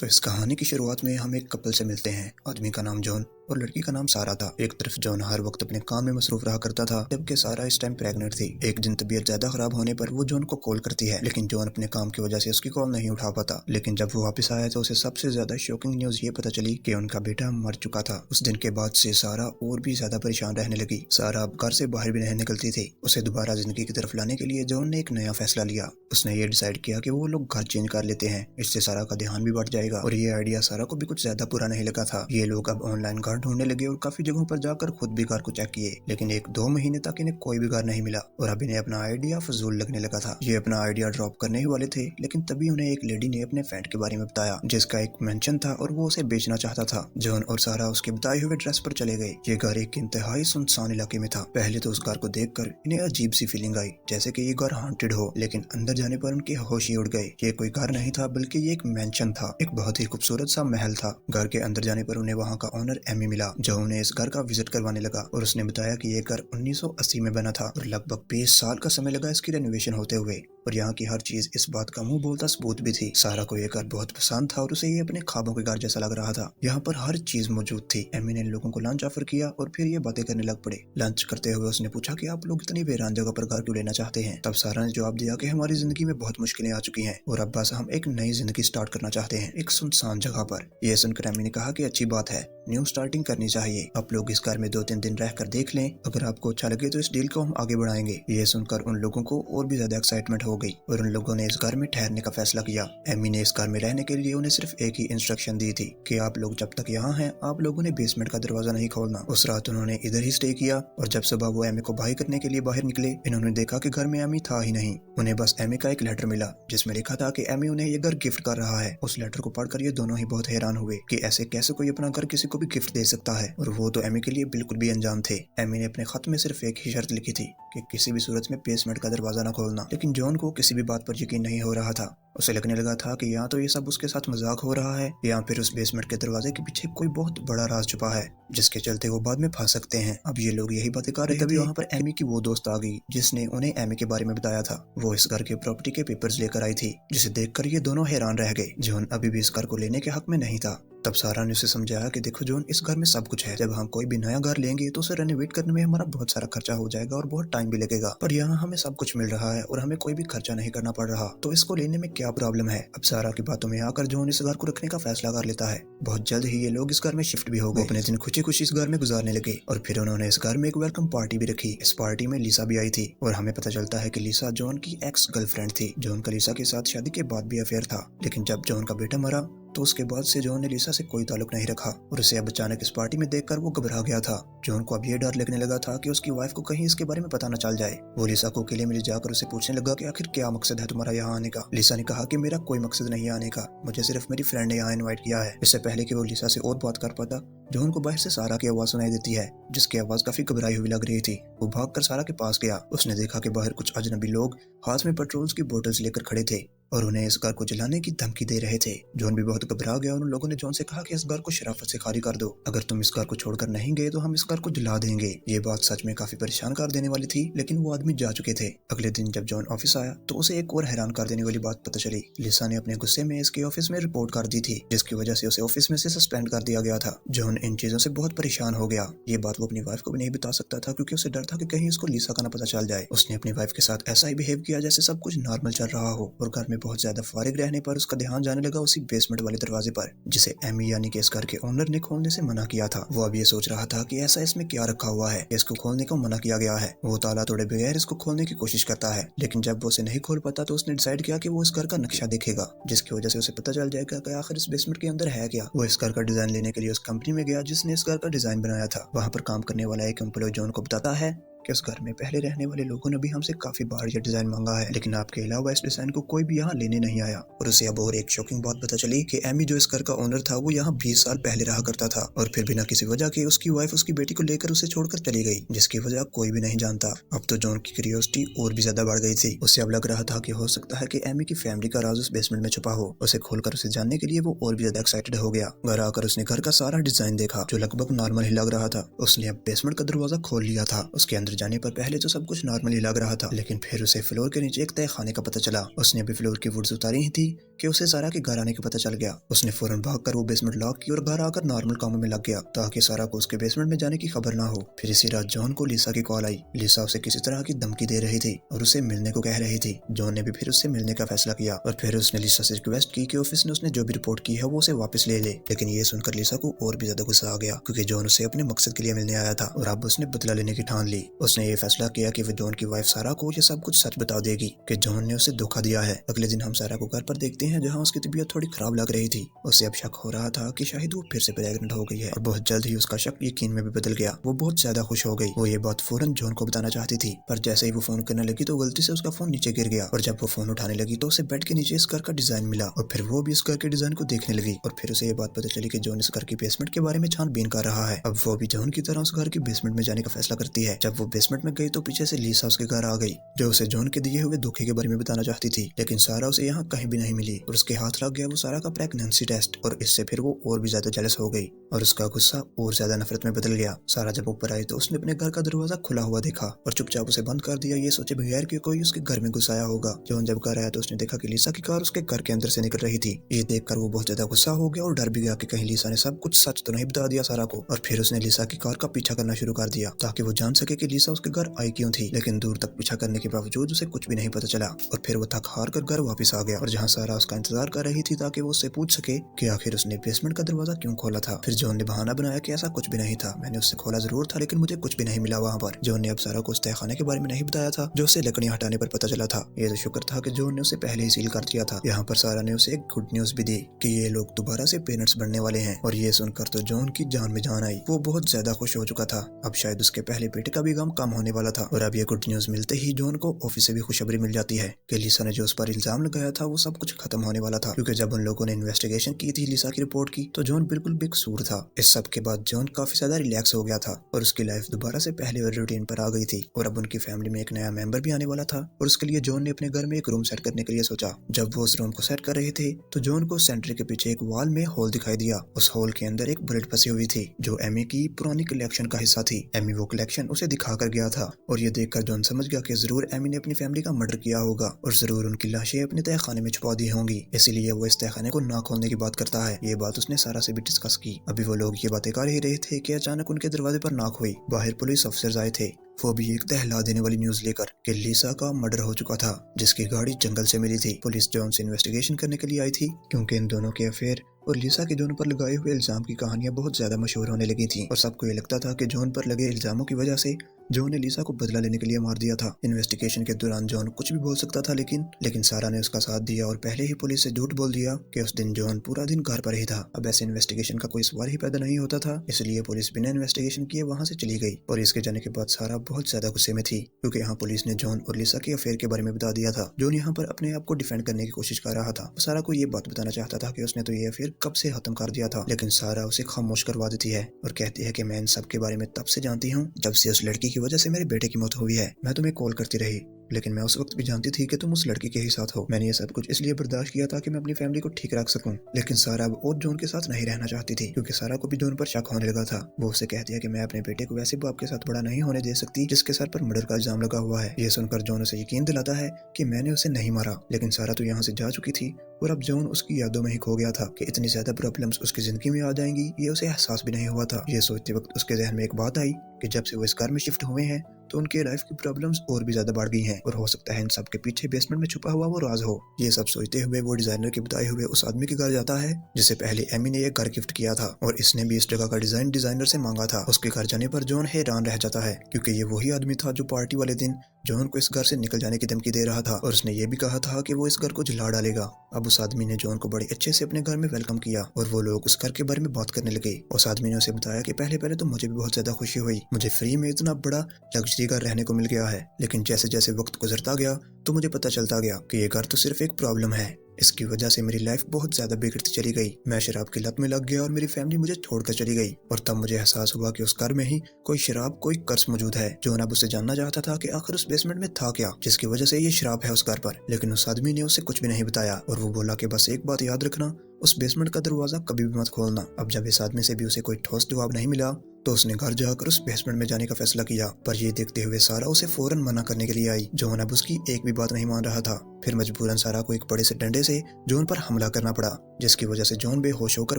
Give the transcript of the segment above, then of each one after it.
तो इस कहानी की शुरुआत में हम एक कपल से मिलते हैं। आदमी का नाम जॉन और लड़की का नाम सारा था। एक तरफ जॉन हर वक्त अपने काम में मसरूफ रहा करता था, जबकि सारा इस टाइम प्रेग्नेंट थी। एक दिन तबीयत ज्यादा खराब होने पर वो जॉन को कॉल करती है, लेकिन जॉन अपने काम की वजह से उसकी कॉल नहीं उठा पाता। लेकिन जब वो वापस आया तो उसे सबसे ज्यादा शॉकिंग न्यूज ये पता चली कि उनका बेटा मर चुका था। उस दिन के बाद से सारा और भी ज्यादा परेशान रहने लगी। सारा अब घर से बाहर भी नहीं निकलती थी। उसे दोबारा जिंदगी की तरफ लाने के लिए जॉन ने एक नया फैसला लिया। उसने ये डिसाइड किया कि वो लोग घर चेंज कर लेते हैं, इससे सारा का ध्यान भी बढ़ जाएगा। और ये आइडिया सारा को भी कुछ ज्यादा बुरा नहीं लगा था। ये लोग अब ऑनलाइन घर ढूंढने लगे और काफी जगहों पर जाकर खुद भी घर को चेक किए, लेकिन 1-2 महीने तक इन्हें कोई भी घर नहीं मिला और अब इन्हें अपना आइडिया फजूल लगने लगा था। ये अपना आइडिया ड्रॉप करने ही वाले थे, लेकिन तभी उन्हें एक लेडी ने अपने फ्रेंड के बारे में बताया जिसका एक मेंशन था और वो उसे बेचना चाहता था। जॉन और सारा उसके बताए हुए एड्रेस पर चले गए। ये घर एक इंतहाई सुनसान इलाके में था। पहले तो उस घर को देखकर इन्हें अजीब सी फीलिंग आई, जैसे कि ये घर हॉन्टेड हो, लेकिन अंदर जाने पर उनके होश ही उड़ गए। ये कोई घर नहीं था, बल्कि ये एक मेंशन था। एक बहुत ही खूबसूरत सा महल था। घर के अंदर जाने पर उन्हें वहाँ का ओनर एमी मिला, जो उन्हें इस घर का विजिट करवाने लगा और उसने बताया कि ये घर 1980 में बना था और लगभग 20 साल का समय लगा इसकी रेनोवेशन होते हुए, और यहाँ की हर चीज इस बात का मुंह बोलता सबूत भी थी। सारा को ये घर बहुत पसंद था और उसे ये अपने ख्वाबों के घर जैसा लग रहा था। यहाँ पर हर चीज मौजूद थी। एमी ने इन लोगों को लंच ऑफर किया और फिर ये बातें करने लग पड़े। लंच करते हुए उसने पूछा कि आप लोग इतनी वीरान जगह पर घर क्यों लेना चाहते हैं। तब सारा ने जवाब दिया कि हमारी जिंदगी में बहुत मुश्किलें आ चुकी हैं और अब बस हम एक नई जिंदगी स्टार्ट करना चाहते हैं, एक सुनसान जगह पर। यह सुनकर एमी ने कहा कि अच्छी बात है, न्यू स्टार्टिंग करनी चाहिए। आप लोग इस घर में 2-3 दिन रहकर देख लें, अगर आपको अच्छा लगे तो इस डील को हम आगे बढ़ाएंगे। ये सुनकर उन लोगों को और भी ज्यादा एक्साइटमेंट हो गई और उन लोगों ने इस घर में ठहरने का फैसला किया। एमी ने इस घर में रहने के लिए उन्हें सिर्फ एक ही इंस्ट्रक्शन दी थी कि आप लोग जब तक यहाँ हैं, आप लोगों ने बेसमेंट का दरवाजा नहीं खोलना। उस रात उन्होंने इधर ही स्टे किया और जब सुबह वो एमी को बाई करने के लिए बाहर निकले, इन्होंने देखा कि घर में एमी था ही नहीं। उन्हें बस एमी का एक लेटर मिला जिसमें लिखा था कि एमी उन्हें ये घर गिफ्ट कर रहा है। उस लेटर को पढ़कर ये दोनों ही बहुत हैरान हुए कि ऐसे कैसे कोई अपना घर किसी को भी गिफ्ट दे सकता है, और वो तो एमी के लिए बिल्कुल भी अनजान थे। एमी ने अपने खत में सिर्फ एक ही शर्त लिखी थी कि किसी भी सूरत में बेसमेंट का दरवाजा न खोलना। लेकिन जॉन को किसी भी बात पर यकीन नहीं हो रहा था। उसे लगने लगा था कि या तो ये सब उसके साथ मजाक हो रहा है या फिर उस बेसमेंट के दरवाजे के पीछे कोई बहुत बड़ा राज छुपा है जिसके चलते वो बाद में फंस सकते हैं। अब ये लोग यही बातें कर रहे थे, तभी वहाँ पर एमी की वो दोस्त आ गई जिसने उन्हें एमी के बारे में बताया था। वो इस घर के प्रॉपर्टी के पेपर्स लेकर आई थी, जिसे देखकर ये दोनों हैरान रह गए। जॉन अभी भी इस घर को लेने के हक में नहीं था। तब सारा ने उसे समझाया कि देखो जॉन, इस घर में सब कुछ है। जब हम कोई भी नया घर लेंगे तो उसे रेनोवेट करने में हमारा बहुत सारा खर्चा हो जाएगा और बहुत टाइम भी लगेगा, पर यहाँ हमें सब कुछ मिल रहा है और हमें कोई भी खर्चा नहीं करना पड़ रहा, तो इसको लेने में क्या प्रॉब्लम है। अब सारा की बातों में आकर जॉन इस घर को रखने का फैसला कर लेता है। बहुत जल्द ही ये लोग इस घर में शिफ्ट भी हो गए। अपने दिन खुशी खुशी इस घर में गुजारने लगे और फिर उन्होंने इस घर में एक वेलकम पार्टी भी रखी। इस पार्टी में लिसा भी आई थी और हमें पता चलता है कि लिसा जॉन की एक्स गर्लफ्रेंड थी। जॉन का लिसा के साथ शादी के बाद भी अफेयर था, लेकिन जब जॉन का बेटा मरा तो उसके बाद से जॉन ने लिसा से कोई ताल्लुक नहीं रखा और उसे अब अचानक इस पार्टी में देखकर वो घबरा गया था। जॉन को अब ये डर लगने लगा था कि उसकी वाइफ को कहीं इसके बारे में पता न चल जाए। वो लिसा को अकेले में ले जाकर उसे पूछने लगा कि आखिर क्या मकसद है तुम्हारा यहाँ आने का। लिसा ने कहा कि मेरा कोई मकसद नहीं आने का, मुझे सिर्फ मेरी फ्रेंड ने यहाँ इन्वाइट किया है। इससे पहले कि वो लिसा से और बात कर पाता, जॉन को बाहर से सारा की आवाज सुनाई देती है, जिसकी आवाज काफी घबराई हुई लग रही थी। वो भागकर सारा के पास गया। उसने देखा कि बाहर कुछ अजनबी लोग हाथ में पेट्रोल की बोतल्स लेकर खड़े थे और उन्हें इस घर को जलाने की धमकी दे रहे थे। जॉन भी बहुत घबरा गया और उन लोगों ने जॉन से कहा कि इस घर को शराफत से खाली कर दो, अगर तुम इस घर को छोड़कर नहीं गए तो हम इस घर को जला देंगे। ये बात सच में काफी परेशान कर देने वाली थी, लेकिन वो आदमी जा चुके थे। अगले दिन जब जॉन ऑफिस आया तो उसे एक और हैरान कर देने वाली बात पता चली। लिसा ने अपने गुस्से में इसके ऑफिस में रिपोर्ट कर दी थी, जिसकी वजह से उसे ऑफिस में से सस्पेंड कर दिया गया था। जॉन इन चीजों से बहुत परेशान हो गया। ये बात वो अपनी वाइफ को भी नहीं बता सकता था, क्योंकि उसे डर था कि कहीं इसको लिसा का ना पता चल जाए। उसने अपनी वाइफ के साथ ऐसा ही बिहेव किया जैसे सब कुछ नॉर्मल चल रहा हो, और घर में बहुत ज्यादा फारिग रहने पर उसका ध्यान जाने लगा उसी बेसमेंट वाले दरवाजे पर, जिसे एमी यानी कि इस घर के ओनर ने खोलने से मना किया था। वो अब ये सोच रहा था कि ऐसा इसमें क्या रखा हुआ है, इसको खोलने को मना किया गया है। वो ताला तोड़े बगैर इसको खोलने की कोशिश करता है, लेकिन जब वो उसे नहीं खोल पाता तो उसने डिसाइड किया कि वो इस घर का नक्शा देखेगा, जिसकी वजह से उसे पता चल जाएगा कि आखिर इस बेसमेंट के अंदर है क्या। वो इस घर का डिजाइन लेने के लिए उस कंपनी में गया जिसने इस घर का डिजाइन बनाया था। वहाँ पर काम करने वाला एक एम्प्लॉय जॉन को बताता है कि उस घर में पहले रहने वाले लोगों ने भी हमसे काफी बार ये डिजाइन मांगा है, लेकिन आपके अलावा इस डिजाइन को कोई भी यहाँ लेने नहीं आया। और उसे अब और एक शॉकिंग बात पता चली कि एमी जो इस घर का ओनर था वो यहाँ 20 साल पहले रहा करता था, और फिर बिना किसी वजह के उसकी वाइफ उसकी बेटी को लेकर उसे छोड़कर चली गई, जिसकी वजह कोई भी नहीं जानता। अब तो जॉन की क्यूरियोसिटी और भी ज्यादा बढ़ गई थी। उसे अब लग रहा था कि हो सकता है कि एमी की फैमिली का राज उस बेसमेंट में छुपा हो। उसे खोलकर उसे जानने के लिए वो और भी ज्यादा एक्साइटेड हो गया। घर आकर उसने घर का सारा डिजाइन देखा जो लगभग नॉर्मल ही लग रहा था। उसने अब बेसमेंट का दरवाजा खोल लिया था। उसके अंदर जाने पर पहले तो सब कुछ नॉर्मली लग रहा था, लेकिन फिर उसे फ्लोर के नीचे एक तहखाने का पता चला। उसने अभी फ्लोर की वुड्स उतारी ही थी कि उसे सारा के घर आने का पता चल गया। उसने फौरन भागकर वो बेसमेंट लॉक की और घर आकर नॉर्मल कामों में लग गया ताकि सारा को उसके बेसमेंट में जाने की खबर ना हो। फिर इसी रात जॉन को लिसा की कॉल आई। लिसा उसे किसी तरह की धमकी दे रही थी और उसे मिलने को कह रही थी। जॉन ने भी फिर उससे मिलने का फैसला किया और फिर उसने लिसा से रिक्वेस्ट की कि ऑफिस ने उसने जो भी रिपोर्ट की है वो उसे वापस ले ले। लेकिन ये सुनकर लिसा को और भी ज्यादा गुस्सा आ गया क्योंकि जॉन उसे अपने मकसद के लिए मिलने आया था और अब उसने बदला लेने की ठान ली। उसने ये फैसला किया कि वो जॉन की वाइफ सारा को ये सब कुछ सच बता देगी कि जॉन ने उसे धोखा दिया है। अगले दिन हम सारा को घर पर देखते हैं जहाँ उसकी तबीयत थोड़ी खराब लग रही थी। उसे अब शक हो रहा था कि शायद वो फिर से प्रेग्नेंट हो गई है और बहुत जल्द ही उसका शक यकीन में भी बदल गया। वो बहुत ज्यादा खुश हो गई। वो ये बात फौरन जॉन को बताना चाहती थी पर जैसे ही वो फोन करने लगी तो गलती से उसका फोन नीचे गिर गया और जब वो फोन उठाने लगी तो उसे बेड के नीचे इस घर का डिजाइन मिला और फिर वो भी इस घर के डिजाइन को देखने लगी और फिर उसे ये बात पता चली कि जॉन इस घर की बेसमेंट के बारे में छानबीन कर रहा है। अब वो भी जॉन की तरह उस घर की बेसमेंट में जाने का फैसला करती है। जब वो बेसमेंट में गई तो पीछे से लिसा उसके घर आ गई जो उसे जॉन के दिए हुए धोखे के बारे में बताना चाहती थी। लेकिन सारा उसे यहाँ कहीं भी नहीं मिली और उसके हाथ लग गया वो सारा का प्रेगनेंसी टेस्ट और इससे फिर वो और भी ज्यादा जेलस हो गई और उसका गुस्सा और ज्यादा नफरत में बदल गया। सारा जब ऊपर आई तो उसने अपने घर का दरवाजा खुला हुआ देखा और चुपचाप उसे बंद कर दिया, ये सोचे बगैर कि कोई उसके घर में घुस आया होगा। जॉन जब घर आया तो उसने देखा कि लिसा की कार उसके घर के अंदर से निकल रही थी। ये देखकर वो बहुत ज्यादा गुस्सा हो गया और डर भी गया कि कहीं लिसा ने सब कुछ सच तो नहीं बता दिया सारा को। और फिर उसने लिसा की कार का पीछा करना शुरू कर दिया ताकि वो जान सके कि लिसा उसके घर आई क्यों थी। लेकिन दूर तक पीछा करने के बावजूद उसे कुछ भी नहीं पता चला और फिर वो थक हार कर घर वापस आ गया और जहाँ सारा उसका इंतजार कर रही थी ताकि वो उससे पूछ सके कि आखिर उसने बेसमेंट का दरवाजा क्यों खोला था। फिर जॉन ने बहाना बनाया कि ऐसा कुछ भी नहीं था, मैंने उससे खोला जरूर था लेकिन मुझे कुछ भी नहीं मिला वहाँ पर। जॉन ने अब सारा को उस तहखाने के बारे में नहीं बताया था जो उसे लकड़ियां हटाने पर पता चला था। ये तो शुक्र था कि जॉन ने उसे पहले ही सील कर दिया था। यहाँ पर सारा ने उसे एक गुड न्यूज भी दी कि ये लोग दोबारा से पेरेंट्स बनने वाले हैं और ये सुनकर तो जॉन की जान में जान आई। वो बहुत ज्यादा खुश हो चुका था। अब शायद उसके पहले बेटे का भी गम कम होने वाला था और अब ये गुड न्यूज मिलते ही जॉन को ऑफिस से भी खुशखबरी मिल जाती है कि लिसा ने जो उस पर इल्जाम लगाया था वो सब कुछ खत्म होने वाला था क्योंकि जब उन लोगों ने इन्वेस्टिगेशन की थी लिसा की रिपोर्ट की तो जॉन बिल्कुल बेकसूर था। इस सब के बाद जॉन काफी ज्यादा रिलैक्स हो गया था और उसकी लाइफ दोबारा से पहले वाली रूटीन पर आ गई थी और अब उनकी फैमिली में एक नया मेंबर भी आने वाला था और उसके लिए जॉन ने अपने घर में एक रूम सेट करने के लिए सोचा। जब वो उस रूम को सेट कर रहे थे तो जॉन को सेंटर के पीछे एक वॉल में होल दिखाई दिया। उस होल के अंदर एक बुलेट फंसी हुई थी जो एमी की पुरानी कलेक्शन का हिस्सा थी। एमी वो कलेक्शन उसे दिखा कर गया था और ये देखकर जॉन समझ गया कि जरूर एमी ने अपनी फैमिली का मर्डर किया होगा और जरूर उनकी लाशें अपने तहखाने में छुपा दी होंगी, इसीलिए वो इस तहखाने को ना खोलने की बात करता है। ये बात उसने सारा से भी डिस्कस की। अभी वो लोग ये बातें कर ही रहे थे कि अचानक उनके दरवाजे पर नॉक हुई। बाहर पुलिस अफसर आए थे, वो भी एक दहला देने वाली न्यूज लेकर कि लिसा का मर्डर हो चुका था जिसकी गाड़ी जंगल से मिली थी। पुलिस जॉन से इन्वेस्टिगेशन करने के लिए आई थी क्योंकि इन दोनों के अफेयर और लिसा के जॉन पर लगाए हुए इल्जाम की कहानियां बहुत ज्यादा मशहूर होने लगी थी और सबको ये लगता था कि जॉन पर लगे इल्जामों की वजह से जॉन ने लिसा को बदला लेने के लिए मार दिया था। इन्वेस्टिगेशन के दौरान जॉन कुछ भी बोल सकता था लेकिन सारा ने उसका साथ दिया और पहले ही पुलिस से झूठ बोल दिया कि उस दिन जॉन पूरा दिन घर पर ही था। अब ऐसे इन्वेस्टिगेशन का कोई सवाल ही पैदा नहीं होता था, इसलिए पुलिस बिना इन्वेस्टिगेशन किए वहां से चली गई और इसके जाने के बाद सारा बहुत ज्यादा गुस्से में थी क्योंकि यहाँ पुलिस ने जॉन और लिसा के अफेयर के बारे में बता दिया था। जॉन यहाँ पर अपने आप को डिफेंड करने की कोशिश कर रहा था। सारा को ये बात बताना चाहता था कि उसने तो ये अफेयर कब से खत्म कर दिया था, लेकिन सारा उसे खामोश करवा देती है और कहती है कि मैं इन सब के बारे में तब से जानती हूँ जब से उस लड़की की वजह से मेरे बेटे की मौत हुई है। मैं तुम्हें कॉल करती रही लेकिन मैं उस वक्त भी जानती थी कि तुम उस लड़की के ही साथ हो। मैंने ये सब कुछ इसलिए बर्दाश्त किया था कि मैं अपनी फैमिली को ठीक रख सकूं। लेकिन सारा अब और जॉन के साथ नहीं रहना चाहती थी क्योंकि सारा को भी जॉन पर शक होने लगा था। वो उसे कहती है कि मैं अपने बेटे को वैसे बाप के साथ बड़ा नहीं होने दे सकती जिसके सर पर मर्डर का इल्जाम लगा हुआ है। ये सुनकर जॉन उसे यकीन दिलाता है कि मैंने उसे नहीं मारा, लेकिन सारा तो यहाँ से जा चुकी थी और अब जॉन उसकी यादों में ही खो गया था कि इतनी ज्यादा प्रॉब्लम्स उसकी जिंदगी में आ जाएंगी ये उसे एहसास भी नहीं हुआ था। ये सोचते वक्त उसके जहन में एक बात आई कि जब से वो इस घर में शिफ्ट हुए हैं तो उनके लाइफ की प्रॉब्लम्स और भी ज्यादा बढ़ गई हैं और हो सकता है इन सब के पीछे बेसमेंट में छुपा हुआ वो राज हो। ये सब सोचते हुए वो डिजाइनर के बताए हुए उस आदमी के घर जाता है जिसे पहले एमी ने एक घर गिफ्ट किया था और इसने भी इस जगह का डिजाइन डिजाइनर से मांगा था। उसके घर जाने पर जॉन हैरान रह जाता है क्योंकि ये वही आदमी था जो पार्टी वाले दिन जॉन को इस घर से निकल जाने की धमकी दे रहा था और उसने ये भी कहा था कि वो इस घर को जला डालेगा। अब उस आदमी ने जॉन को बड़े अच्छे से अपने घर में वेलकम किया और वो लोग उस घर के बारे में बात करने लगे। उस आदमी ने उसे बताया कि पहले तो मुझे भी बहुत ज्यादा खुशी हुई, मुझे फ्री में इतना बड़ा लग्जरी घर रहने को मिल गया है, लेकिन जैसे जैसे वक्त गुजरता गया तो मुझे पता चलता गया कि ये घर तो सिर्फ एक प्रॉब्लम है। इसकी वजह से मेरी लाइफ बहुत ज्यादा बिगड़ती चली गई। मैं शराब की लत में लग गया और मेरी फैमिली मुझे छोड़कर चली गई और तब मुझे एहसास हुआ कि उस घर में ही कोई शराब कोई कर्ज मौजूद है। जॉन अब उसे जानना चाहता था कि आखिर उस बेसमेंट में था क्या जिसकी वजह से ये शराब है उस घर पर, लेकिन उस आदमी ने उसे कुछ भी नहीं बताया और वो बोला कि बस एक बात याद रखना, उस बेसमेंट का दरवाजा कभी भी मत खोलना। अब जब इस आदमी से भी उसे कोई ठोस जवाब नहीं मिला तो उसने घर जाकर उस बेसमेंट में जाने का फैसला किया, पर ये देखते हुए सारा उसे फौरन मना करने के लिए आई। जॉन अब उसकी एक भी बात नहीं मान रहा था। फिर मजबूरन सारा को एक बड़े से डंडे से जॉन पर हमला करना पड़ा, जिसकी वजह से जॉन बेहोश होकर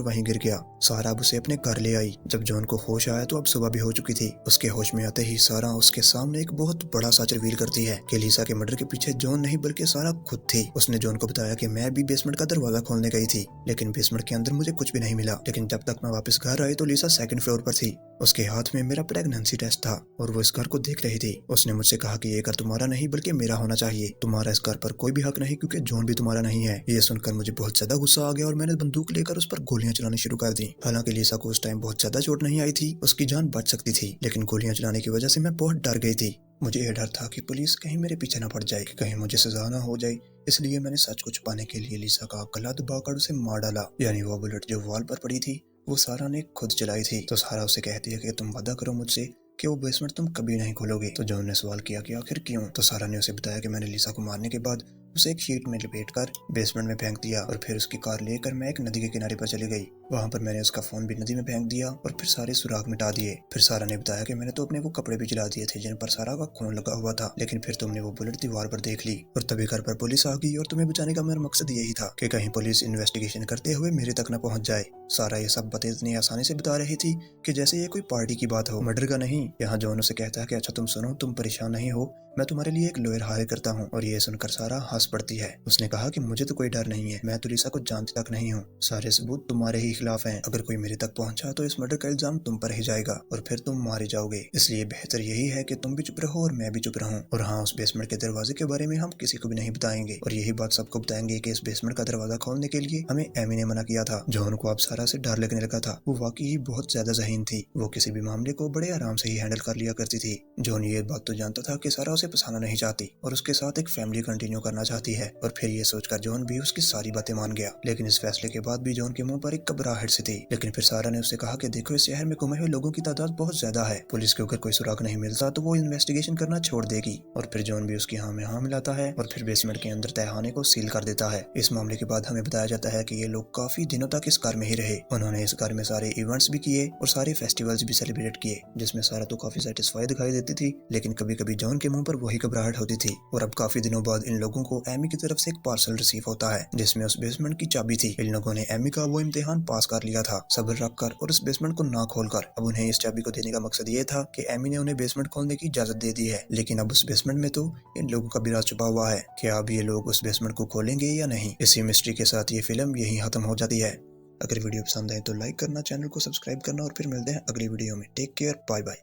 वहीं गिर गया। सारा अब उसे अपने घर ले आई। जब जॉन को होश आया तो अब सुबह भी हो चुकी थी। उसके होश में आते ही सारा उसके सामने एक बहुत बड़ा सच रिवील करती है कि लीसा के मर्डर के पीछे जॉन नहीं बल्कि सारा खुद थी। उसने जॉन को बताया कि मैं भी बेसमेंट का दरवाजा खोलने गई थी, लेकिन बेसमेंट के अंदर मुझे कुछ भी नहीं मिला। लेकिन जब तक मैं वापस घर आई तो लीसा सेकंड फ्लोर पर थी। उसके हाथ में मेरा प्रेगनेंसी टेस्ट था और वो इस घर को देख रही थी। उसने मुझसे कहा कि ये घर तुम्हारा नहीं बल्कि मेरा होना चाहिए, तुम्हारा इस घर पर कोई भी हक नहीं क्योंकि जॉन भी तुम्हारा नहीं है। ये सुनकर मुझे बहुत ज्यादा गुस्सा आ गया और मैंने बंदूक लेकर उस पर गोलियां चलानी शुरू कर दी। हालांकि लीसा को उस टाइम बहुत ज्यादा चोट नहीं आई थी, उसकी जान बच सकती थी, लेकिन गोलियां चलाने की वजह से मैं बहुत डर गई थी। मुझे यह डर था कि पुलिस कहीं मेरे पीछे न पड़ जाए, कि कहीं मुझे सजा न हो जाए। इसलिए मैंने सच को छुपाने के लिए लीसा का गला दबाकर उसे मार डाला। यानी वो बुलेट जो वॉल पर पड़ी थी वो सारा ने खुद चलाई थी। तो सारा उसे कहती है कि तुम वादा करो मुझसे कि वो बेसमेंट तुम कभी नहीं खोलोगे। तो जॉन ने सवाल किया कि आखिर क्यों। तो सारा ने उसे बताया कि मैंने लीसा को मारने के बाद उसे एक शीट में लपेटकर बेसमेंट में फेंक दिया और फिर उसकी कार लेकर मैं एक नदी के किनारे पर चली गई। वहां पर मैंने उसका फोन भी नदी में फेंक दिया और फिर सारे सुराग मिटा दिए। फिर सारा ने बताया कि मैंने तो अपने वो कपड़े भी जला दिए थे जिन पर सारा का खून लगा हुआ था, लेकिन फिर तुमने वो बुलेट दीवार पर देख ली और तभी घर पर पुलिस आ गई और तुम्हें बचाने का मेरा मकसद यही था कि कहीं पुलिस इन्वेस्टिगेशन करते हुए मेरे तक न पहुंच जाए। सारा ये सब बातें इतनी आसानी से बता रही थी कि जैसे ये कोई पार्टी की बात हो, मर्डर का नहीं। यहाँ जॉन उसे कहता है कि अच्छा तुम सुनो, तुम परेशान नहीं हो, मैं तुम्हारे लिए एक लॉयर हायर करता हूँ। और ये सुनकर सारा हंस पड़ती है। उसने कहा कि मुझे तो कोई डर नहीं है, मैं तो लीसा को जानती तक नहीं हूँ, सारे सबूत तुम्हारे ही खिलाफ हैं। अगर कोई मेरे तक पहुंचा तो इस मर्डर का इल्जाम तुम पर ही जाएगा और फिर तुम मारे जाओगे। इसलिए बेहतर यही है कि तुम भी चुप रहो और मैं भी चुप रहूं। और हाँ, उस बेसमेंट के दरवाजे के बारे में हम किसी को भी नहीं बताएंगे और यही बात सबको बताएंगे कि इस बेसमेंट का दरवाजा खोलने के लिए हमें एमी ने मना किया था। जॉन को अब सारा से डर लगने लगा था। वो वाकई ही बहुत ज्यादा ज़हीन थी। वो किसी भी मामले को बड़े आराम से ही हैंडल कर लिया करती थी। जॉन ये बात तो जानता था कि सारा उसे फंसाना नहीं चाहती और उसके साथ एक फैमिली कंटिन्यू करना चाहती है। और फिर ये सोचकर जॉन भी उसकी सारी बातें मान गया। लेकिन इस फैसले के बाद भी जॉन के मुंह पर एक घबराहट सी थी। लेकिन फिर सारा ने उससे कहा कि देखो, इस शहर में गुमे हुए लोगों की तादाद बहुत ज्यादा है, पुलिस को अगर कोई सुराग नहीं मिलता तो वो इन्वेस्टिगेशन करना छोड़ देगी। और फिर जॉन भी उसकी हाँ में हाँ मिलाता है और फिर बेसमेंट के अंदर तहखाने को सील कर देता है। इस मामले के बाद हमें बताया जाता है कि ये लोग काफी दिनों तक इस घर में ही रहे। उन्होंने इस घर में सारे इवेंट्स भी किए और सारे फेस्टिवल्स भी सेलिब्रेट किए, जिसमें सारा तो काफी सेटिस्फाई दिखाई देती थी, लेकिन कभी कभी जॉन के मुंह पर वही घबराहट होती थी। और अब काफी दिनों बाद इन लोगों को एमी की तरफ से एक पार्सल रिसीव होता है जिसमें उस बेसमेंट की चाबी थी। इन लोगों ने एमी का वो इम्तिहान पास कर लिया था, सब्र रखकर और उस बेसमेंट को ना खोलकर। अब उन्हें इस चाबी को देने का मकसद ये था कि एमी ने उन्हें बेसमेंट खोलने की इजाजत दे दी है। लेकिन अब उस बेसमेंट में तो इन लोगों का भी राज छुपा हुआ है कि अब ये लोग उस बेसमेंट को खोलेंगे या नहीं। इसी मिस्ट्री के साथ ये फिल्म यही खत्म हो जाती है। अगर वीडियो पसंद आए तो लाइक करना, चैनल को सब्सक्राइब करना और फिर मिलते हैं अगली वीडियो में। Take care, bye bye.